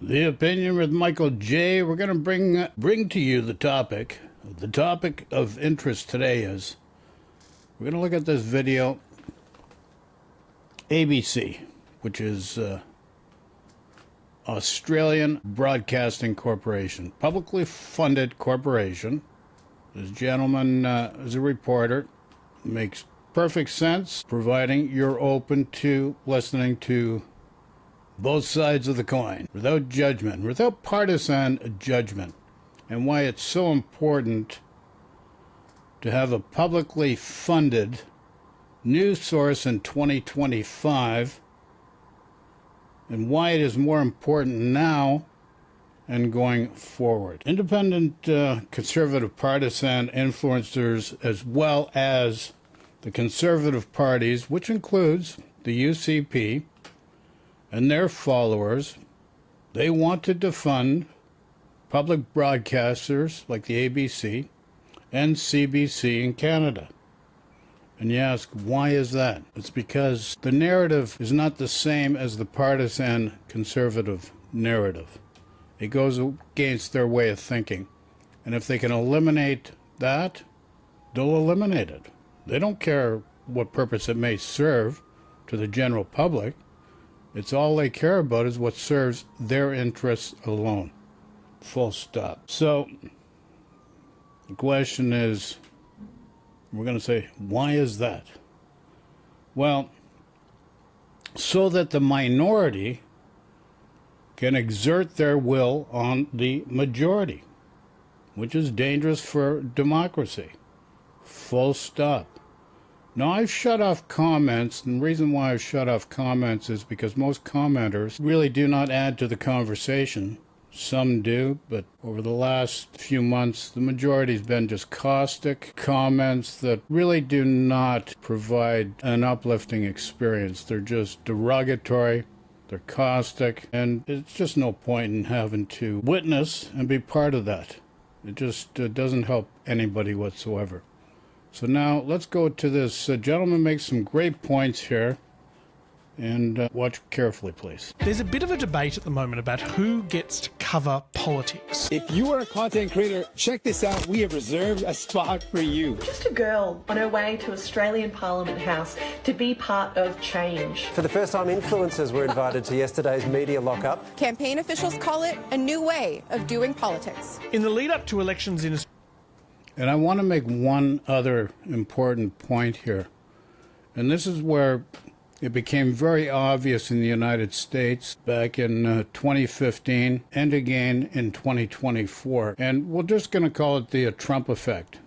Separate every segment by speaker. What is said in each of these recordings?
Speaker 1: The Opinion with Michael J. We're going to bring to you the topic. The topic of interest today is we're going to look at this video. ABC, which is Australian Broadcasting Corporation, publicly funded corporation. This gentleman is a reporter. Makes perfect sense, providing you're open to listening to both sides of the coin, without judgment, without partisan judgment, and why it's so important to have a publicly funded news source in 2025, and why it is more important now and going forward. Independent conservative partisan influencers, as well as the conservative parties, which includes the UCP, and their followers, they want to defund public broadcasters like the ABC and CBC in Canada. And you ask, why is that? It's because the narrative is not the same as the partisan conservative narrative. It goes against their way of thinking. And if they can eliminate that, they'll eliminate it. They don't care what purpose it may serve to the general public. It's all they care about is what serves their interests alone. Full stop. So, the question is, we're going to say, why is that? Well, so that the minority can exert their will on the majority, which is dangerous for democracy. Full stop. Now, I've shut off comments, and the reason why I've shut off comments is because most commenters really do not add to the conversation. Some do, but over the last few months, the majority has been just caustic comments that really do not provide an uplifting experience. They're just derogatory, they're caustic, and it's just no point in having to witness and be part of that. It just doesn't help anybody whatsoever. So now let's go to this gentleman makes some great points here, and watch carefully, please.
Speaker 2: There's a bit of a debate at the moment about who gets to cover politics.
Speaker 3: If you are a content creator, check this out. We have reserved a spot for you.
Speaker 4: Just a girl on her way to Australian Parliament House to be part of change.
Speaker 5: For the first time, influencers were invited to yesterday's media lockup.
Speaker 6: Campaign officials call it a new way of doing politics.
Speaker 2: In the lead up to elections in Australia.
Speaker 1: And I want to make one other important point here. And this is where it became very obvious in the United States back in 2015 and again in 2024. And we're just going to call it the Trump effect.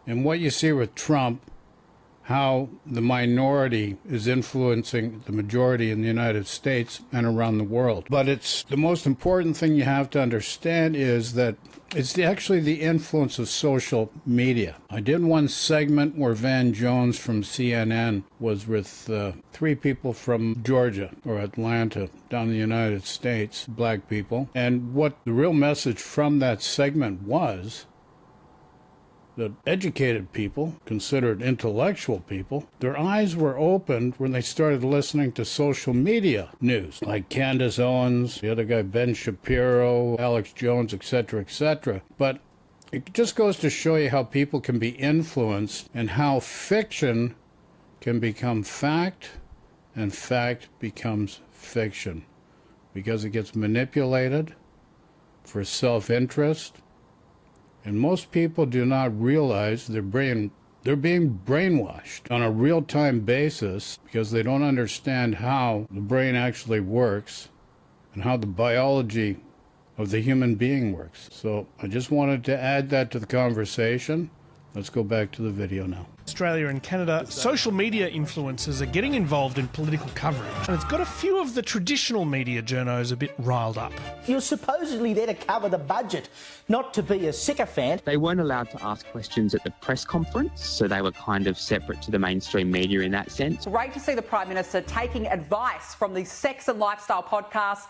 Speaker 1: And what you see with Trump, how the minority is influencing the majority in the United States and around the world. But it's the most important thing you have to understand is that it's actually the influence of social media. I did one segment where Van Jones from CNN was with 3 people from Georgia or Atlanta down in the United States, black people. And what the real message from that segment was that educated people, considered intellectual people, their eyes were opened when they started listening to social media news, like Candace Owens, the other guy, Ben Shapiro, Alex Jones, etc., etc. But it just goes to show you how people can be influenced and how fiction can become fact and fact becomes fiction because it gets manipulated for self-interest. And most people do not realize they're being brainwashed on a real-time basis because they don't understand how the brain actually works and how the biology of the human being works. So I just wanted to add that to the conversation. Let's go back to the video now.
Speaker 2: Australia and Canada, social media influencers are getting involved in political coverage, and it's got a few of the traditional media journos a bit riled up.
Speaker 7: You're supposedly there to cover the budget, not to be a sycophant.
Speaker 8: They weren't allowed to ask questions at the press conference, so they were kind of separate to the mainstream media in that sense.
Speaker 9: Great to see the Prime Minister taking advice from the sex and lifestyle podcasts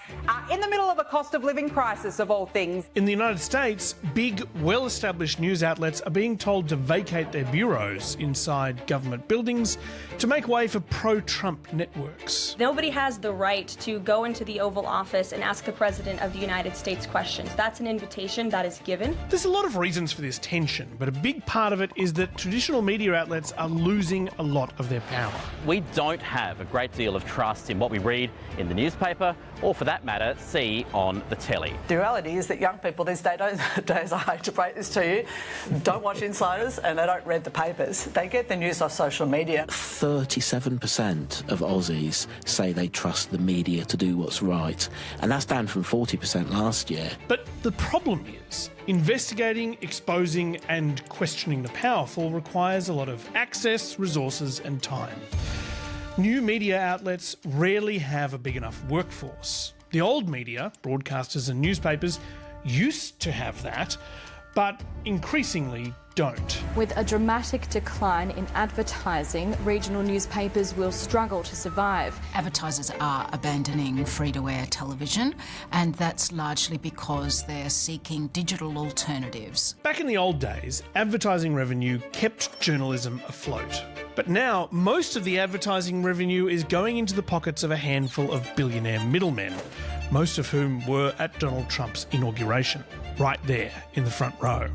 Speaker 9: in the middle of a cost of living crisis, of all things.
Speaker 2: In the United States, big, well-established news outlets are being told to vacate their bureaus in inside government buildings to make way for pro-Trump networks.
Speaker 10: Nobody has the right to go into the Oval Office and ask the President of the United States questions. That's an invitation that is given.
Speaker 2: There's a lot of reasons for this tension, but a big part of it is that traditional media outlets are losing a lot of their power.
Speaker 11: We don't have a great deal of trust in what we read in the newspaper, or for that matter, see on the telly.
Speaker 9: The reality is that young people these days, I hate to break this to you, don't watch Insiders and they don't read the papers. They get the news off social media.
Speaker 12: 37% of Aussies say they trust the media to do what's right, and that's down from 40% last year.
Speaker 2: But the problem is, investigating, exposing and questioning the powerful requires a lot of access, resources and time. New media outlets rarely have a big enough workforce. The old media, broadcasters and newspapers, used to have that, but increasingly don't.
Speaker 13: With a dramatic decline in advertising, regional newspapers will struggle to survive.
Speaker 14: Advertisers are abandoning free-to-air television, and that's largely because they're seeking digital alternatives.
Speaker 2: Back in the old days, advertising revenue kept journalism afloat. But now, most of the advertising revenue is going into the pockets of a handful of billionaire middlemen, most of whom were at Donald Trump's inauguration, right there in the front row.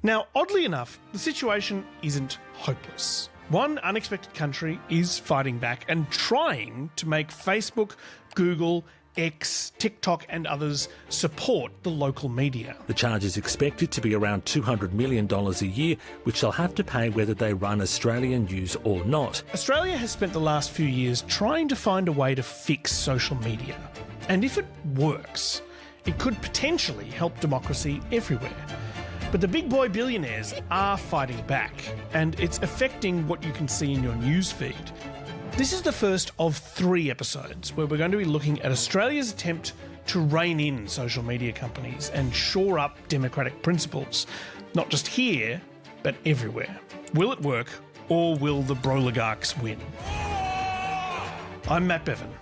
Speaker 2: Now, oddly enough, the situation isn't hopeless. One unexpected country is fighting back and trying to make Facebook, Google, X, TikTok and others support the local media.
Speaker 15: The charge is expected to be around $200 million a year, which they'll have to pay whether they run Australian news or not.
Speaker 2: Australia has spent the last few years trying to find a way to fix social media. And if it works, it could potentially help democracy everywhere. But the big boy billionaires are fighting back, and it's affecting what you can see in your news feed. This is the first of 3 episodes where we're going to be looking at Australia's attempt to rein in social media companies and shore up democratic principles, not just here, but everywhere. Will it work, or will the broligarchs win? I'm Matt Bevan.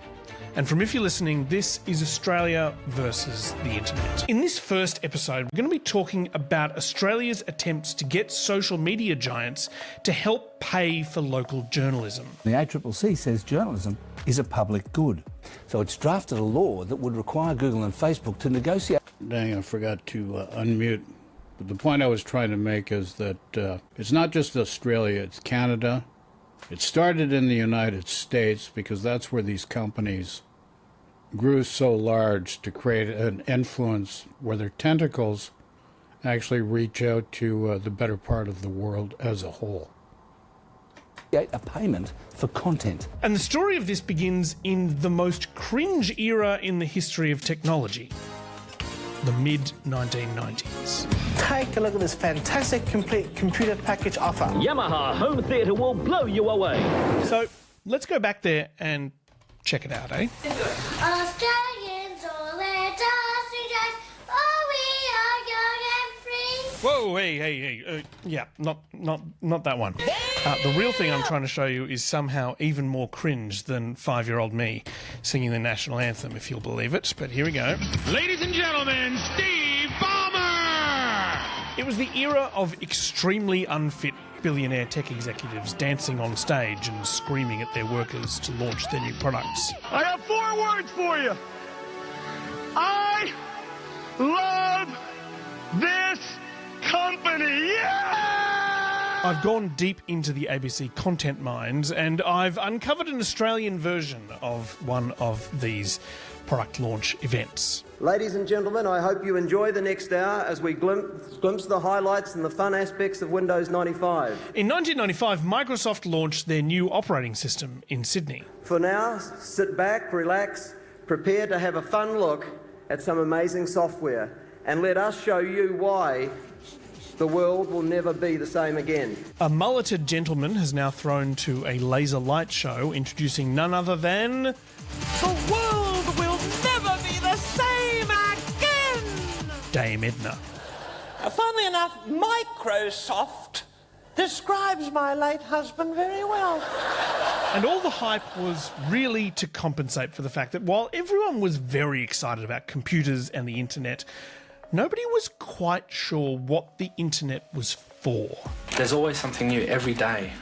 Speaker 2: And from If You're Listening, this is Australia versus the Internet. In this first episode, we're going to be talking about Australia's attempts to get social media giants to help pay for local journalism.
Speaker 16: The ACCC says journalism is a public good. So it's drafted a law that would require Google and Facebook to negotiate.
Speaker 1: Dang, I forgot to unmute. But the point I was trying to make is that it's not just Australia, it's Canada. It started in the United States because that's where these companies grew so large to create an influence where their tentacles actually reach out to the better part of the world as a whole.
Speaker 16: A payment for content.
Speaker 2: And the story of this begins in the most cringe era in the history of technology, the mid-1990s.
Speaker 7: Take a look at this fantastic complete computer package offer.
Speaker 17: Yamaha home theatre will blow you away.
Speaker 2: So let's go back there and check it out, eh?
Speaker 18: Australians all their dancing, oh, we are young and free.
Speaker 2: Whoa, hey, yeah, not that one. The real thing I'm trying to show you is somehow even more cringe than 5-year-old me singing the national anthem, if you'll believe it. But here we go.
Speaker 19: Ladies and gentlemen, Steve Ballmer!
Speaker 2: It was the era of extremely unfit billionaire tech executives dancing on stage and screaming at their workers to launch their new products.
Speaker 19: I have 4 words for you. I love this company. Yeah!
Speaker 2: I've gone deep into the ABC content mines and I've uncovered an Australian version of one of these product launch events.
Speaker 20: Ladies and gentlemen, I hope you enjoy the next hour as we glimpse the highlights and the fun aspects of Windows 95.
Speaker 2: In 1995, Microsoft launched their new operating system in Sydney.
Speaker 20: For now, sit back, relax, prepare to have a fun look at some amazing software, and let us show you why the world will never be the same again.
Speaker 2: A mulleted gentleman has now thrown to a laser light show introducing none other than...
Speaker 21: The world will never be the same again!
Speaker 2: Dame Edna.
Speaker 21: Funnily enough, Microsoft describes my late husband very well.
Speaker 2: And all the hype was really to compensate for the fact that while everyone was very excited about computers and the internet, nobody was quite sure what the internet was 1994.
Speaker 3: There's always something new every day.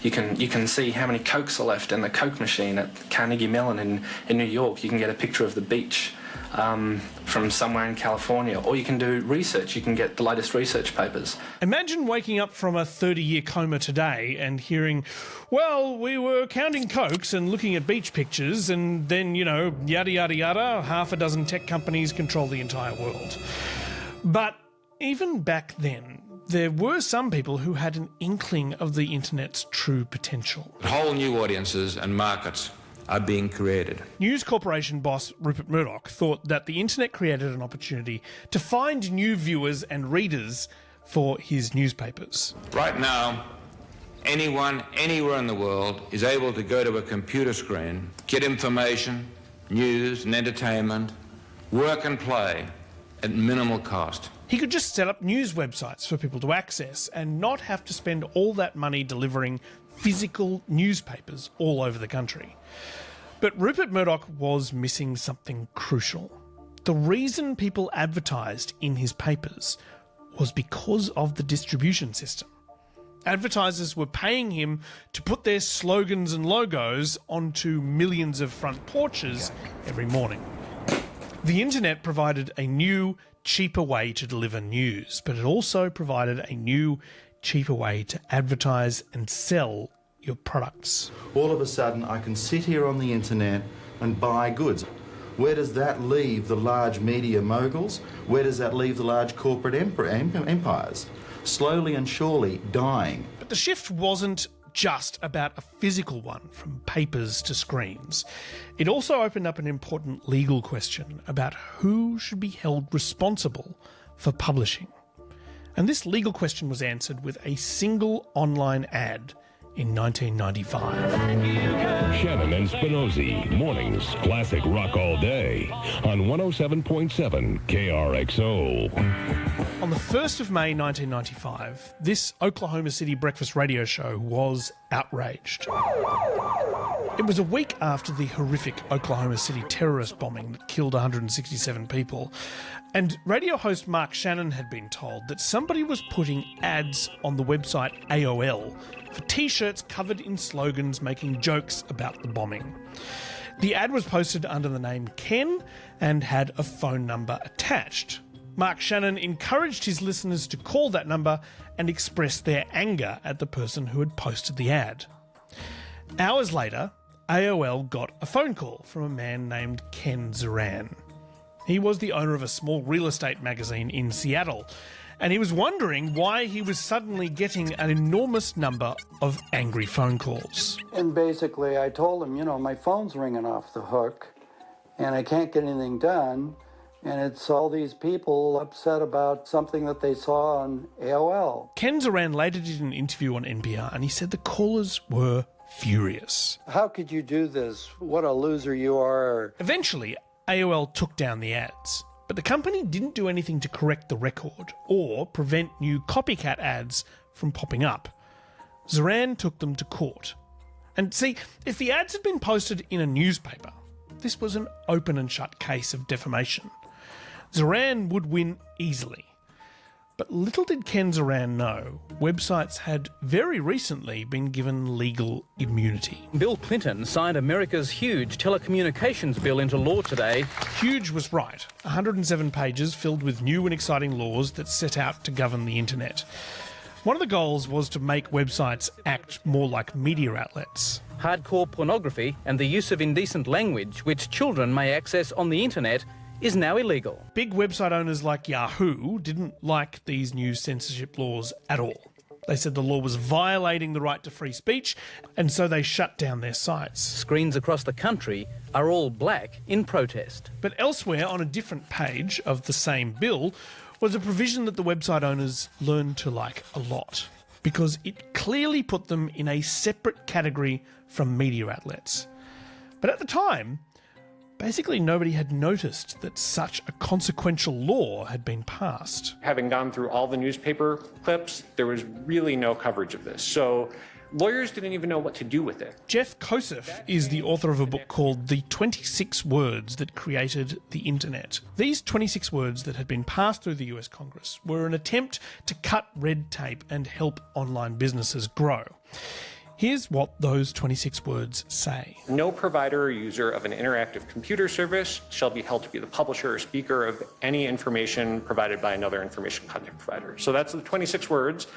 Speaker 3: You can see how many Cokes are left in the Coke machine at Carnegie Mellon in New York. You can get a picture of the beach from somewhere in California, or you can do research. You can get the latest research papers.
Speaker 2: Imagine waking up from a 30-year coma today and hearing, well, we were counting Cokes and looking at beach pictures, and then, yada, yada, yada, half a dozen tech companies control the entire world. But even back then, there were some people who had an inkling of the internet's true potential.
Speaker 22: Whole new audiences and markets are being created.
Speaker 2: News Corporation boss Rupert Murdoch thought that the internet created an opportunity to find new viewers and readers for his newspapers.
Speaker 22: Right now, anyone, anywhere in the world is able to go to a computer screen, get information, news and entertainment, work and play at minimal cost.
Speaker 2: He could just set up news websites for people to access and not have to spend all that money delivering physical newspapers all over the country. But Rupert Murdoch was missing something crucial. The reason people advertised in his papers was because of the distribution system. Advertisers were paying him to put their slogans and logos onto millions of front porches every morning. The internet provided a new, cheaper way to deliver news, but it also provided a new, cheaper way to advertise and sell your products.
Speaker 23: All of a sudden, I can sit here on the internet and buy goods. Where does that leave the large media moguls? Where does that leave the large corporate empires? Slowly and surely dying.
Speaker 2: But the shift wasn't just about a physical one, from papers to screens. It also opened up an important legal question about who should be held responsible for publishing. And this legal question was answered with a single online ad in 1995.
Speaker 24: Shannon and Spinozzi, mornings, classic rock all day on 107.7 KRXO.
Speaker 2: On the 1st of May 1995, this Oklahoma City breakfast radio show was outraged. It was a week after the horrific Oklahoma City terrorist bombing that killed 167 people, and radio host Mark Shannon had been told that somebody was putting ads on the website AOL for T-shirts covered in slogans making jokes about the bombing. The ad was posted under the name Ken and had a phone number attached. Mark Shannon encouraged his listeners to call that number and express their anger at the person who had posted the ad. Hours later, AOL got a phone call from a man named Ken Zoran. He was the owner of a small real estate magazine in Seattle, and he was wondering why he was suddenly getting an enormous number of angry phone calls.
Speaker 25: And basically I told him, my phone's ringing off the hook and I can't get anything done. And it's all these people upset about something that they saw on AOL.
Speaker 2: Ken Zoran later did an interview on NPR and he said the callers were furious.
Speaker 25: How could you do this? What a loser you are.
Speaker 2: Eventually, AOL took down the ads, but the company didn't do anything to correct the record or prevent new copycat ads from popping up. Zoran took them to court. And see, if the ads had been posted in a newspaper, this was an open and shut case of defamation. Zoran would win easily. But little did Ken Zoran know, websites had very recently been given legal immunity.
Speaker 26: Bill Clinton signed America's huge telecommunications bill into law today.
Speaker 2: Huge was right. 107 pages filled with new and exciting laws that set out to govern the internet. One of the goals was to make websites act more like media outlets.
Speaker 26: Hardcore pornography and the use of indecent language which children may access on the internet is now illegal.
Speaker 2: Big website owners like Yahoo didn't like these new censorship laws at all. They said the law was violating the right to free speech, and so they shut down their sites.
Speaker 26: Screens across the country are all black in protest.
Speaker 2: But elsewhere on a different page of the same bill was a provision that the website owners learned to like a lot, because it clearly put them in a separate category from media outlets. But at the time, basically nobody had noticed that such a consequential law had been passed.
Speaker 27: Having gone through all the newspaper clips, there was really no coverage of this. So
Speaker 4: Lawyers didn't even know what to do with it.
Speaker 2: Jeff Kosef is the author of a book called The 26 Words That Created the Internet. These 26 words that had been passed through the US Congress were an attempt to cut red tape and help online businesses grow. Here's what those 26 words say.
Speaker 4: No provider or user of an interactive computer service shall be held to be the publisher or speaker of any information provided by another information content provider. So that's the 26 words.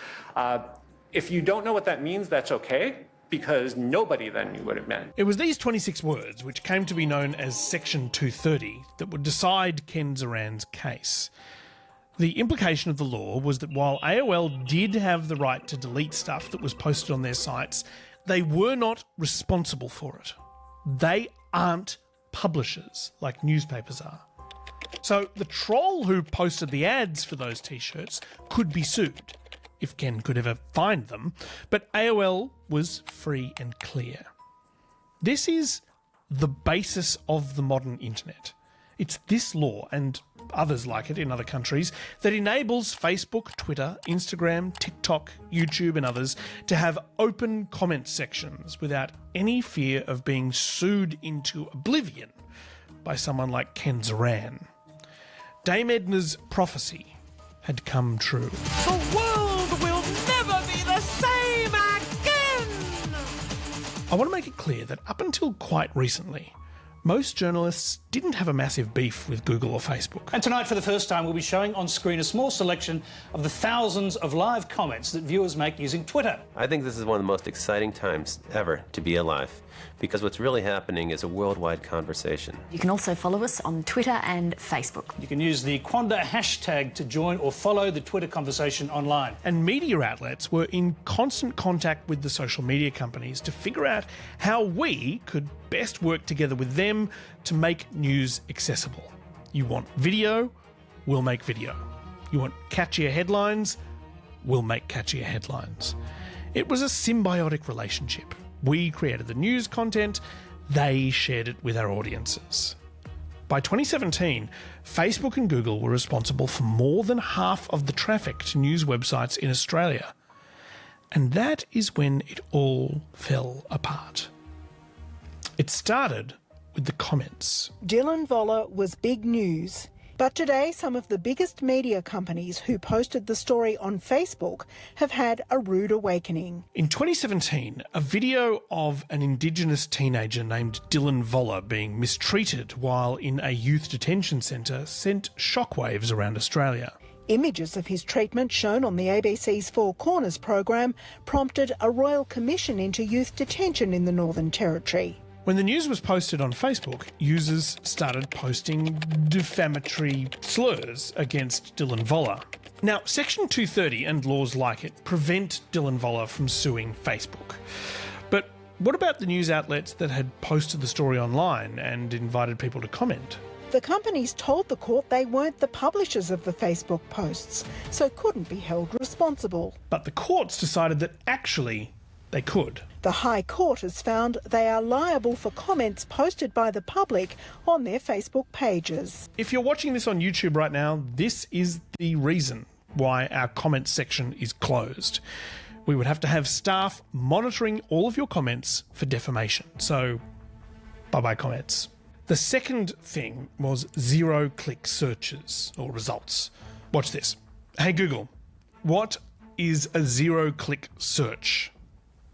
Speaker 4: If you don't know what that means, that's okay, because nobody then knew what it meant.
Speaker 2: It was these 26 words, which came to be known as Section 230, that would decide Ken Zaran's case. The implication of the law was that while AOL did have the right to delete stuff that was posted on their sites, they were not responsible for it. They aren't publishers like newspapers are. So the troll who posted the ads for those t-shirts could be sued, if Ken could ever find them, but AOL was free and clear. This is the basis of the modern internet. It's this law, and others like it in other countries, that enables Facebook, Twitter, Instagram, TikTok, YouTube and others to have open comment sections without any fear of being sued into oblivion by someone like Ken Zaran. Dame Edna's prophecy had come true.
Speaker 21: The world will never be the same again!
Speaker 2: I want to make it clear that up until quite recently, most journalists didn't have a massive beef with Google or Facebook.
Speaker 16: And tonight, for the first time, we'll be showing on screen a small selection of the thousands of live comments that viewers make using Twitter.
Speaker 5: I think this is one of the most exciting times ever to be alive, because what's really happening is a worldwide conversation.
Speaker 6: You can also follow us on Twitter and Facebook.
Speaker 16: You can use the Quanda hashtag to join or follow the Twitter conversation online.
Speaker 2: And media outlets were in constant contact with the social media companies to figure out how we could best work together with them to make news accessible. You want video? We'll make video. You want catchier headlines? We'll make catchier headlines. It was a symbiotic relationship. We created the news content, they shared it with our audiences. By 2017, Facebook and Google were responsible for more than half of the traffic to news websites in Australia. And that is when it all fell apart. It started with the comments.
Speaker 8: Dylan Voller was big news. But today, some of the biggest media companies who posted the story on Facebook have had a rude awakening.
Speaker 2: In 2017, a video of an Indigenous teenager named Dylan Voller being mistreated while in a youth detention centre sent shockwaves around Australia.
Speaker 8: Images of his treatment shown on the ABC's Four Corners program prompted a royal commission into youth detention in the Northern Territory.
Speaker 2: When the news was posted on Facebook, users started posting defamatory slurs against Dylan Voller. Now, Section 230 and laws like it prevent Dylan Voller from suing Facebook. But what about the news outlets that had posted the story online and invited people to comment?
Speaker 8: The companies told the court they weren't the publishers of the Facebook posts, so couldn't be held responsible.
Speaker 2: But the courts decided that actually they could.
Speaker 8: The High Court has found they are liable for comments posted by the public on their Facebook pages.
Speaker 2: If you're watching this on YouTube right now, this is the reason why our comments section is closed. We would have to have staff monitoring all of your comments for defamation. So, bye-bye comments. The second thing was zero-click searches or results. Watch this. Hey Google, what is a zero-click search?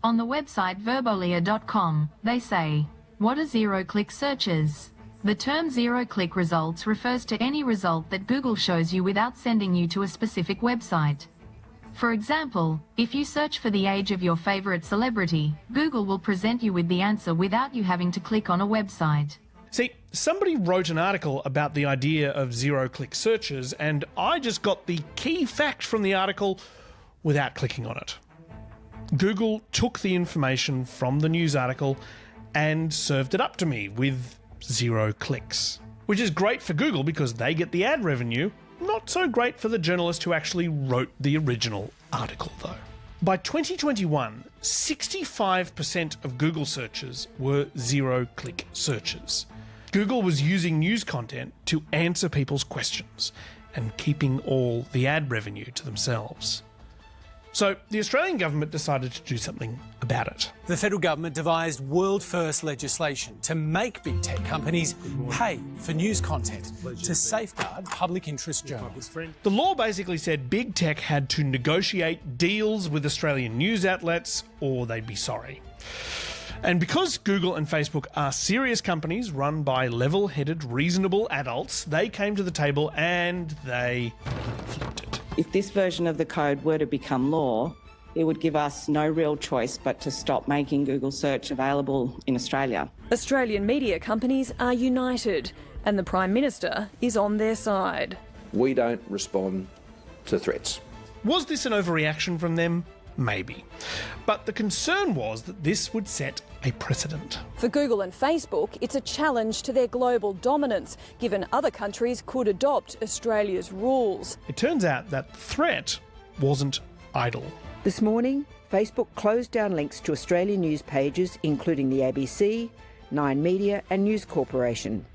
Speaker 10: On the website verbolia.com, they say, what are zero-click searches? The term zero-click results refers to any result that Google shows you without sending you to a specific website. For example, if you search for the age of your favorite celebrity, Google will present you with the answer without you having to click on a website.
Speaker 2: See, somebody wrote an article about the idea of zero-click searches, and I just got the key fact from the article without clicking on it. Google took the information from the news article and served it up to me with 0 clicks. Which is great for Google because they get the ad revenue, not so great for the journalist who actually wrote the original article though. By 2021, 65% of Google searches were 0-click searches. Google was using news content to answer people's questions and keeping all the ad revenue to themselves. So the Australian government decided to do something about it.
Speaker 9: The federal government devised world-first legislation to make big tech companies pay for news content to safeguard public interest journalism.
Speaker 2: The law basically said big tech had to negotiate deals with Australian news outlets or they'd be sorry. And because Google and Facebook are serious companies run by level-headed, reasonable adults, they came to the table and they flipped it.
Speaker 11: If this version of the code were to become law, it would give us no real choice but to stop making Google search available in Australia.
Speaker 12: Australian media companies are united, and the Prime Minister is on their side.
Speaker 13: We don't respond to threats.
Speaker 2: Was this an overreaction from them? Maybe. But the concern was that this would set a precedent.
Speaker 12: For Google and Facebook, it's a challenge to their global dominance, given other countries could adopt Australia's rules.
Speaker 2: It turns out that threat wasn't idle.
Speaker 14: This morning, Facebook closed down links to Australian news pages, including the ABC, Nine Media and News Corporation.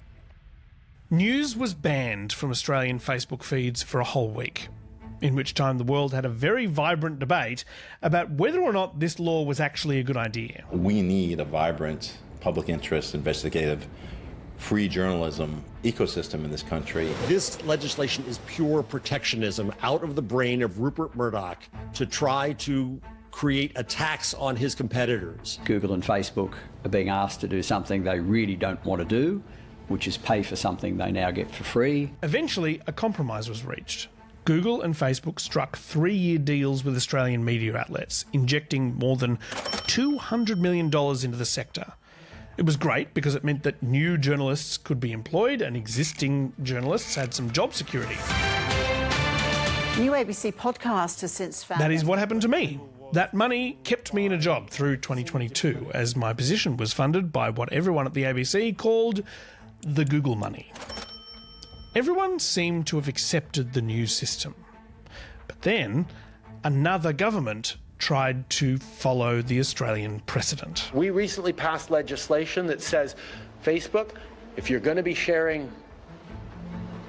Speaker 2: News was banned from Australian Facebook feeds for a whole week, in which time the world had a very vibrant debate about whether or not this law was actually a good idea.
Speaker 23: We need a vibrant public interest, investigative, free journalism ecosystem in this country.
Speaker 15: This legislation is pure protectionism out of the brain of Rupert Murdoch to try to create a tax on his competitors.
Speaker 27: Google and Facebook are being asked to do something they really don't want to do, which is pay for something they now get for free.
Speaker 2: Eventually, a compromise was reached. Google and Facebook struck 3-year deals with Australian media outlets, injecting more than $200 million into the sector. It was great because it meant that new journalists could be employed and existing journalists had some job security.
Speaker 28: New ABC podcast has since found...
Speaker 2: That is what happened to me. That money kept me in a job through 2022, as my position was funded by what everyone at the ABC called the Google money. Everyone seemed to have accepted the new system. But then, another government tried to follow the Australian precedent.
Speaker 29: We recently passed legislation that says, Facebook, if you're going to be sharing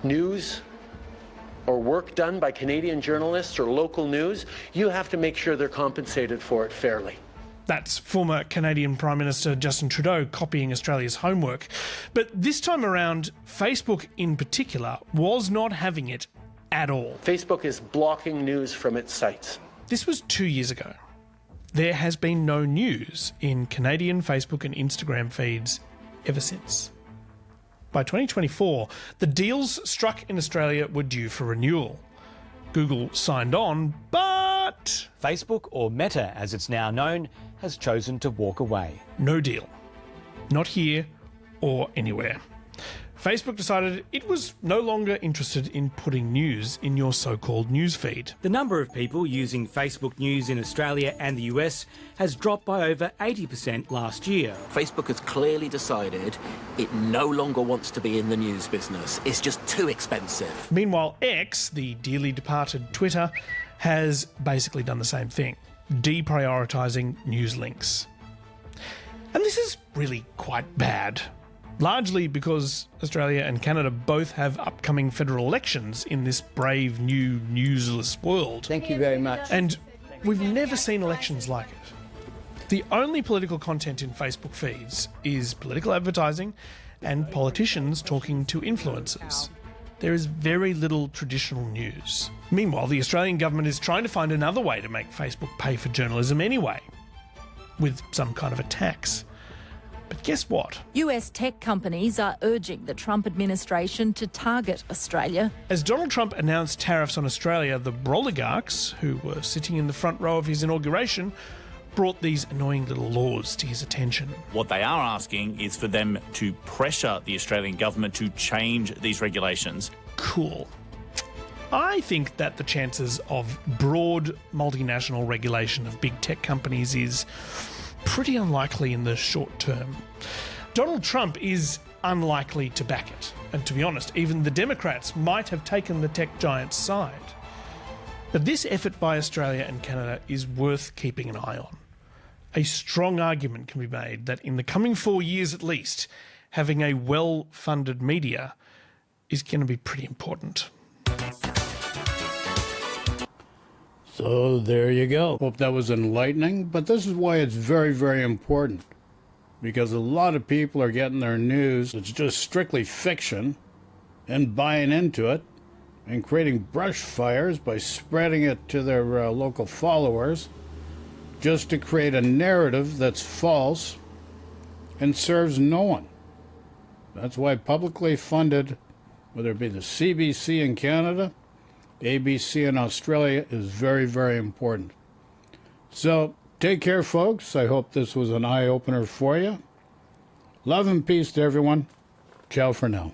Speaker 29: news or work done by Canadian journalists or local news, you have to make sure they're compensated for it fairly.
Speaker 2: That's former Canadian Prime Minister Justin Trudeau copying Australia's homework. But this time around, Facebook in particular was not having it at all.
Speaker 29: Facebook is blocking news from its sites.
Speaker 2: This was 2 years ago. There has been no news in Canadian Facebook and Instagram feeds ever since. By 2024, the deals struck in Australia were due for renewal. Google signed on, but...
Speaker 30: Facebook, or Meta as it's now known, has chosen to walk away.
Speaker 2: No deal. Not here or anywhere. Facebook decided it was no longer interested in putting news in your so-called newsfeed.
Speaker 31: The number of people using Facebook News in Australia and the US has dropped by over 80% last year.
Speaker 32: Facebook has clearly decided it no longer wants to be in the news business. It's just too expensive.
Speaker 2: Meanwhile, X, the dearly departed Twitter, has basically done the same thing, deprioritising news links. And this is really quite bad. Largely because Australia and Canada both have upcoming federal elections in this brave new newsless world.
Speaker 30: Thank you very much.
Speaker 2: And we've never seen elections like it. The only political content in Facebook feeds is political advertising and politicians talking to influencers. There is very little traditional news. Meanwhile, the Australian government is trying to find another way to make Facebook pay for journalism anyway, with some kind of a tax. But guess what?
Speaker 33: US tech companies are urging the Trump administration to target Australia.
Speaker 2: As Donald Trump announced tariffs on Australia, the broligarchs, who were sitting in the front row of his inauguration, brought these annoying little laws to his attention.
Speaker 34: What they are asking is for them to pressure the Australian government to change these regulations.
Speaker 2: Cool. I think that the chances of broad multinational regulation of big tech companies is pretty unlikely in the short term. Donald Trump is unlikely to back it. And to be honest, even the Democrats might have taken the tech giant's side. But this effort by Australia and Canada is worth keeping an eye on. A strong argument can be made that in the coming 4 years at least, having a well-funded media is going to be pretty important.
Speaker 1: So there you go. Hope that was enlightening, but this is why it's very, very important. Because a lot of people are getting their news that's just strictly fiction and buying into it and creating brush fires by spreading it to their local followers just to create a narrative that's false and serves no one. That's why publicly funded, whether it be the CBC in Canada, ABC in Australia, is very, very important. So take care, folks. I hope this was an eye-opener for you. Love and peace to everyone. Ciao for now.